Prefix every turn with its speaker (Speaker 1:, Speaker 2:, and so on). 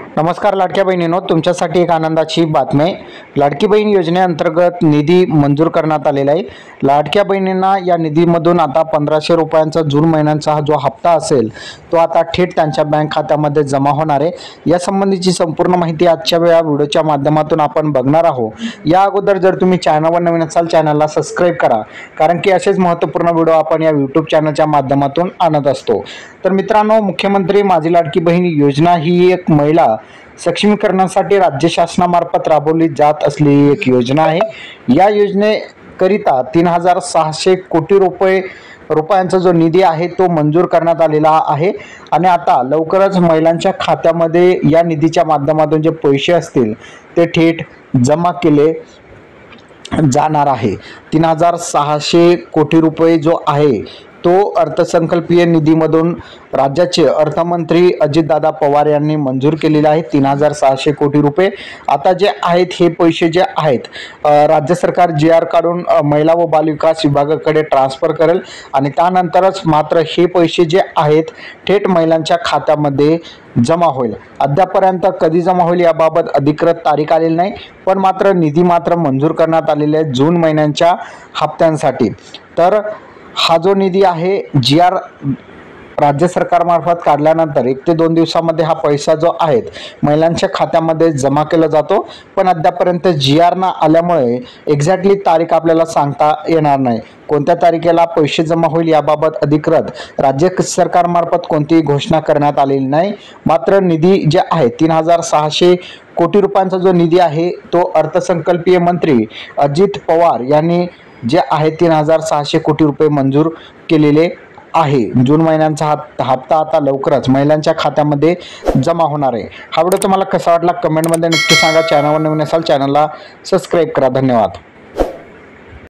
Speaker 1: नमस्कार लाडक्या बहिणींनो, तुमच्यासाठी एक आनंदाची बातमी आहे। लाडकी बहीण योजनेअंतर्गत निधी मंजूर करण्यात आलेला आहे। लाडक्या बहिणींना या निधीमधून आता 1500 रुपयांचा जून महिन्याचा हा जो हप्ता असेल तो आता थेट त्यांच्या बँक खात्यामध्ये जमा होणार आहे। या संबंधीची संपूर्ण माहिती आजच्या व्हिडिओच्या माध्यमातून आपण बघणार आहोत। या अगोदर जर तुम्ही चॅनलवर नवीन असाल चॅनलला सबस्क्राइब करा, कारण की असेच महत्त्वपूर्ण व्हिडिओ आपण या YouTube चॅनलच्या माध्यमातून आणत असतो। तर मित्रांनो, मुख्यमंत्री माझी लाडकी बहीण योजना ही एक महिला सक्षमीकरणासाठी राज्य शासनामार्फत राबवली जात असलेली एक योजना आहे। या योजनेकरिता 3600 कोटी रुपयांचा जो निधी आहे तो मंजूर करण्यात आलेला आहे आणि आता लवकरच महिलांच्या खात्यामध्ये या निधीच्या माध्यमातून जे पैसे असतील ते थेट जमा केले जाणार आहे। 3600 कोटी रुपये जो आहे तो अर्थसंकल्पीय निधीमधून राज्याचे अर्थमंत्री अजितदादा पवार यांनी मंजूर केलेले आहे। 3600 कोटी रुपये आता जे आहेत हे पैसे जे आहेत राज्य सरकार GR काढून महिला व बालविकास विभागाकडे ट्रान्सफर करेल आणि त्यानंतरच मात्र हे पैसे जे आहेत थेट महिलांच्या खात्यामध्ये जमा होईल। अद्यापर्यंत कधी जमा होईल याबाबत अधिकृत तारीख आलेली नाही, पण मात्र निधी मात्र मंजूर करण्यात आलेले आहे जून महिन्याच्या हप्त्यांसाठी। तर हा जो निधी आहे GR राज्य सरकारमार्फत काढल्यानंतर 1 ते 2 दिवसामध्ये हा पैसा जो आहे महिलांच्या खात्यामध्ये जमा केला जातो, पण अद्यापर्यंत GR ना आल्यामुळे एक्झॅक्टली तारीख आपल्याला सांगता येणार नाही। कोणत्या तारखेला पैसे जमा होईल याबाबत अधिकृत राज्य सरकारमार्फत कोणतीही घोषणा करण्यात आलेली नाही। मात्र निधी जे आहे 3600 कोटी रुपयांचा जो निधी आहे तो अर्थसंकल्पीय मंत्री अजित पवार यांनी जे आहे 3600 कोटी रुपये मंजूर केलेले आहे। जून महिन्याचा हप्ता आता लवकरच महिलांच्या खात्यामध्ये जमा होणार आहे। हा व्हिडिओ तुम्हाला कसा वाटला कमेंटमध्ये नक्की सांगा। चॅनलवर नवीन असाल चॅनलला सबस्क्राइब करा। धन्यवाद।